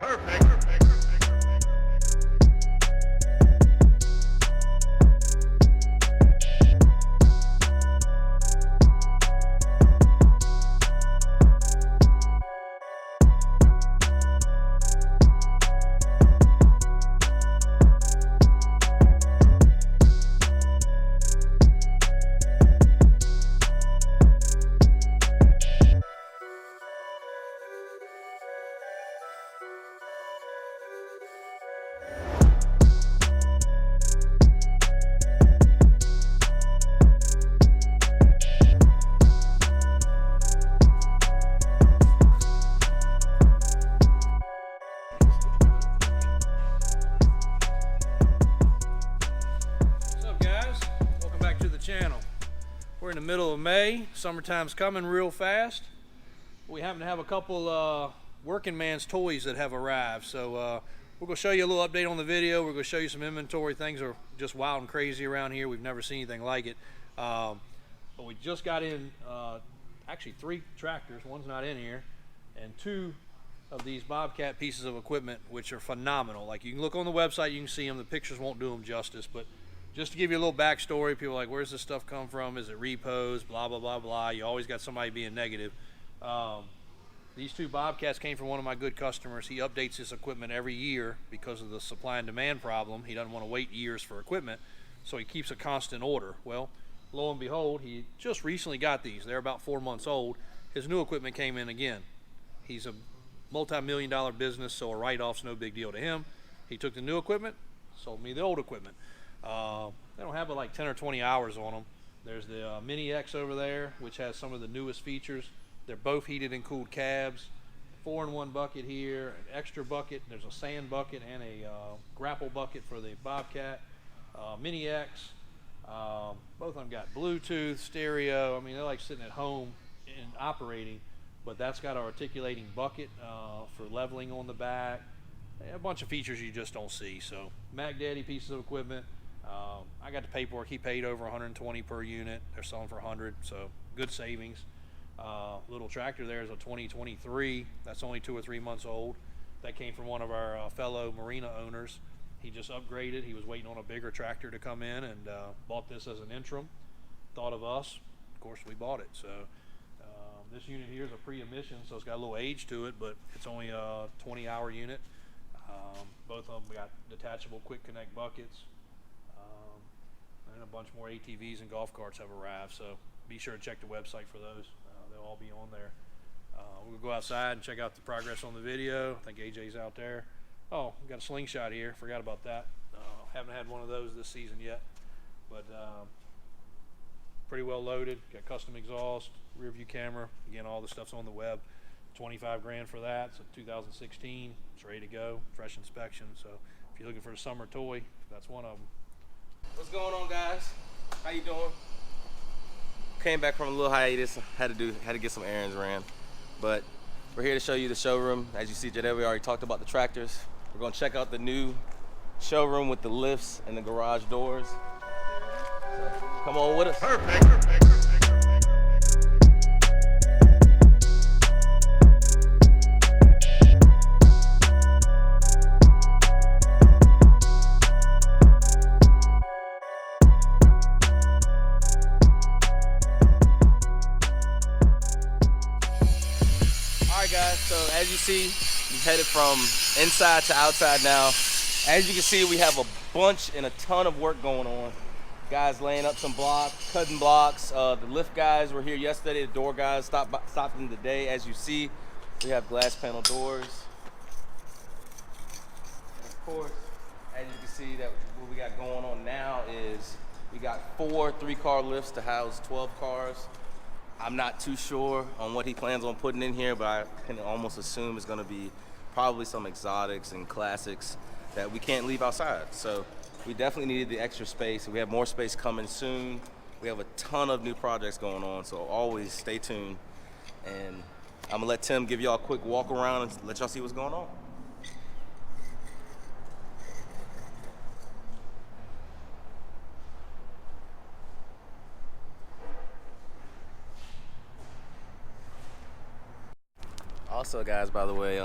Perfect. Channel. We're in the middle of May. Summertime's coming real fast. We happen to have a couple working man's toys that have arrived. So we're going to show you a little update on the video. We're going to show you some inventory. Things are just wild and crazy around here. We've never seen anything like it. But we just got in actually 3 tractors. One's not in here. And 2 of these Bobcat pieces of equipment, which are phenomenal. Like, you can look on the website, you can see them. The pictures won't do them justice, but just to give you a little backstory, people are like, where's this stuff come from? Is it repos? Blah, blah, blah, blah. You always got somebody being negative. These 2 Bobcats came from one of my good customers. He updates his equipment every year because of the supply and demand problem. He doesn't want to wait years for equipment, so he keeps a constant order. Well, lo and behold, he just recently got these. They're about 4 months old. His new equipment came in again. He's a multi-million-dollar business, so a write-off's no big deal to him. He took the new equipment, sold me the old equipment. They don't have like 10 or 20 hours on them. There's the Mini X over there, which has some of the newest features. They're both heated and cooled cabs. 4-in-1 bucket here, an extra bucket. There's a sand bucket and a grapple bucket for the Bobcat. Mini X. Both of them got Bluetooth, stereo. I mean, they're like sitting at home and operating, but that's got an articulating bucket for leveling on the back. A bunch of features you just don't see. So Mac Daddy pieces of equipment. I got the paperwork. He paid over 120 per unit. They're selling for 100, so good savings. Little tractor there is a 2023. That's only 2 or 3 months old. That came from one of our fellow marina owners. He just upgraded. He was waiting on a bigger tractor to come in and bought this as an interim. Thought of us. Of course, we bought it. So this unit here is a pre-emission, so it's got a little age to it, but it's only a 20-hour unit. Both of them got detachable quick connect buckets. And a bunch more ATVs and golf carts have arrived, so be sure to check the website for those. They'll all be on there. We'll go outside and check out the progress on the video. I think AJ's out there. Oh, we got a slingshot here. Forgot about that. Haven't had one of those this season yet, but pretty well loaded. Got custom exhaust, rear view camera. Again, all the stuff's on the web. 25 grand for that. It's a 2016. It's ready to go. Fresh inspection. So if you're looking for a summer toy, that's one of them. What's going on, guys? How you doing? Came back from a little hiatus. Had to get some errands ran, but we're here to show you the showroom. As you see today, we already talked about the tractors. We're gonna check out the new showroom with the lifts and the garage doors. So, come on with us. Perfect. Guys, so as you see, we've headed from inside to outside now. As you can see, we have a bunch and a ton of work going on. Guys laying up some blocks, cutting blocks. The lift guys were here yesterday. The door guys stopped in today. As you see, we have glass panel doors. And of course, as you can see, that what we got going on now is we got 4 3-car lifts to house 12 cars. I'm not too sure on what he plans on putting in here, but I can almost assume it's going to be probably some exotics and classics that we can't leave outside. So we definitely needed the extra space. We have more space coming soon. We have a ton of new projects going on, so always stay tuned. And I'm gonna let Tim give y'all a quick walk around and let y'all see what's going on. Also, guys, by the way,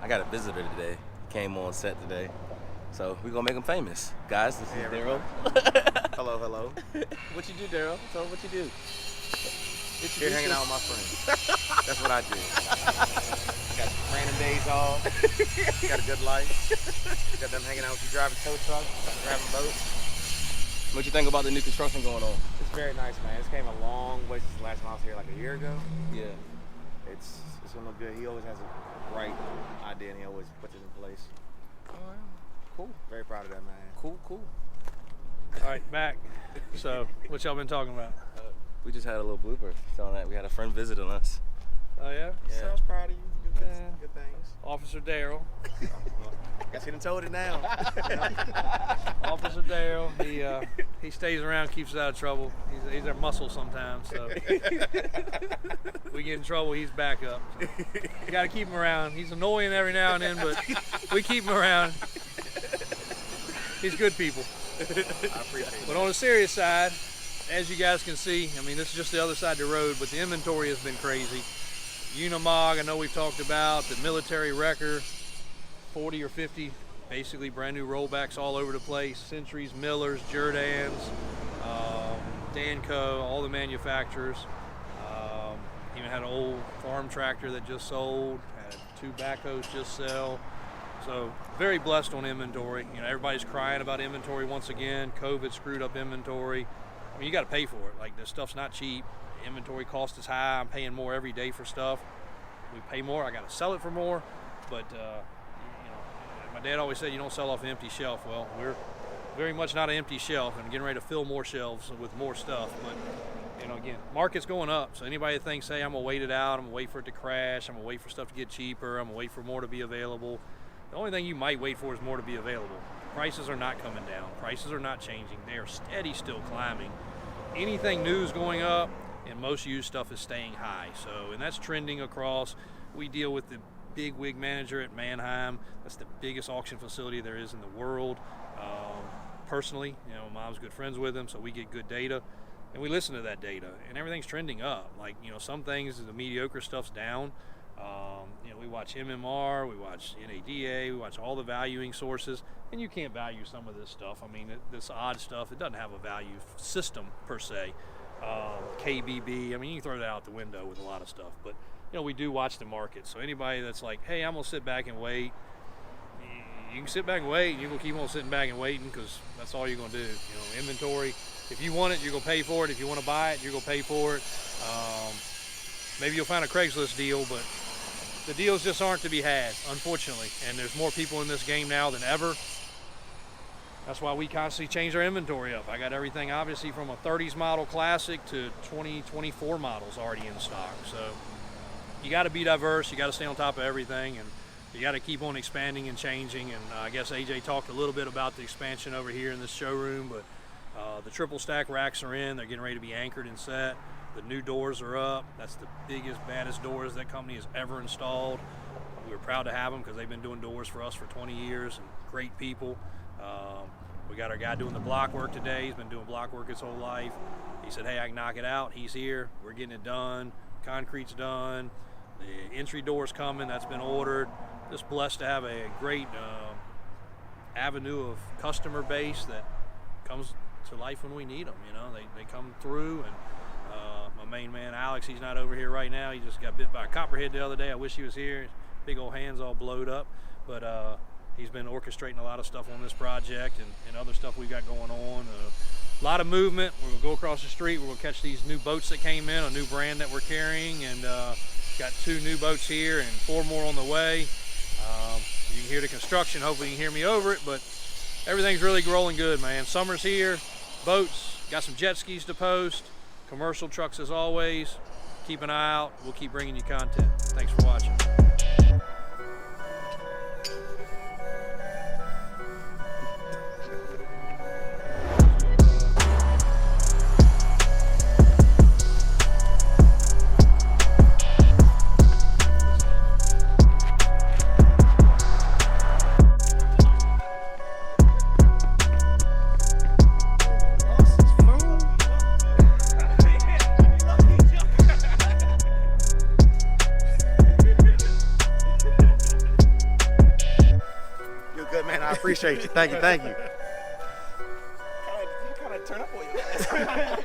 I got a visitor today. Came on set today. So we're gonna make him famous. Guys, this is Daryl. Hello, hello. What you do, Daryl? Tell them what you do. Here hanging out with my friends. That's what I do. Got random days off. Got a good life. Got them hanging out with you, driving tow trucks, driving boats. What you think about the new construction going on? It's very nice, man. This came a long way since the last time I was here, like a year ago. Yeah. It's gonna look good. He always has a right idea and he always puts it in place. All right. Cool. Very proud of that, man. Cool. All right, back. So, what y'all been talking about? We just had a little blooper telling that we had a friend visiting us. Oh yeah? So I was proud of you. Good things. Officer Daryl. Guess he done told it now. Officer Daryl. He stays around, keeps us out of trouble. He's our muscle sometimes. So we get in trouble, he's back up. So you got to keep him around. He's annoying every now and then, but we keep him around. He's good people. I appreciate it. But on the serious side, as you guys can see, I mean, this is just the other side of the road, but the inventory has been crazy. Unimog, I know we've talked about, the military wrecker, 40 or 50 basically brand new rollbacks all over the place. Centuries, Millers, Jordans, Danco, all the manufacturers. Even had an old farm tractor that just sold, had 2 backhoes just sell. So very blessed on inventory. You know, everybody's crying about inventory once again. COVID screwed up inventory. I mean, you got to pay for it. Like, this stuff's not cheap. Inventory cost is high. I'm paying more every day for stuff. We pay more. I got to sell it for more. But you know, my dad always said you don't sell off an empty shelf. Well, we're very much not an empty shelf, and getting ready to fill more shelves with more stuff. But you know, again, market's going up. So anybody that thinks, hey, I'm gonna wait it out, I'm gonna wait for it to crash, I'm gonna wait for stuff to get cheaper, I'm gonna wait for more to be available. The only thing you might wait for is more to be available. Prices are not coming down. Prices are not changing. They are steady, still climbing. Anything new is going up, and most used stuff is staying high. So, and that's trending across. We deal with the big wig manager at Mannheim. That's the biggest auction facility there is in the world. Personally, you know, Mom's good friends with him, so we get good data, and we listen to that data, and everything's trending up. Like, you know, some things, the mediocre stuff's down. You know, we watch MMR, we watch NADA, we watch all the valuing sources, and you can't value some of this stuff. I mean, this odd stuff, it doesn't have a value system per se. KBB, I mean, you can throw that out the window with a lot of stuff, but you know, we do watch the market. So anybody that's like, hey, I'm gonna sit back and wait, you can sit back and wait, and you're gonna keep on sitting back and waiting, because that's all you're gonna do. You know, inventory, if you want it, you're gonna pay for it. If you want to buy it, you're gonna pay for it. Maybe you'll find a Craigslist deal, but the deals just aren't to be had, unfortunately. And there's more people in this game now than ever. That's why we constantly change our inventory up. I got everything, obviously, from a 30s model classic to 2024 models already in stock. So you got to be diverse. You got to stay on top of everything, and you got to keep on expanding and changing. And I guess AJ talked a little bit about the expansion over here in this showroom, but the triple stack racks are in. They're getting ready to be anchored and set. The new doors are up. That's the biggest, baddest doors that company has ever installed. We're proud to have them because they've been doing doors for us for 20 years, and great people. We got our guy doing the block work today. He's been doing block work his whole life. He said, hey, I can knock it out. He's here. We're getting it done. Concrete's done. The entry door's coming. That's been ordered. Just blessed to have a great avenue of customer base that comes to life when we need them. You know, they come through, and my main man, Alex, he's not over here right now. He just got bit by a copperhead the other day. I wish he was here. Big old hands all blowed up. But he's been orchestrating a lot of stuff on this project and other stuff we got going on. A lot of movement. We're gonna go across the street. We're gonna catch these new boats that came in, a new brand that we're carrying, and got 2 new boats here and 4 more on the way. You can hear the construction. Hopefully you can hear me over it, but everything's really rolling good, man. Summer's here. Boats, got some jet skis to post. Commercial trucks as always. Keep an eye out. We'll keep bringing you content. Thanks for watching. man. I appreciate you. Thank you. You kind of turn up on your ass.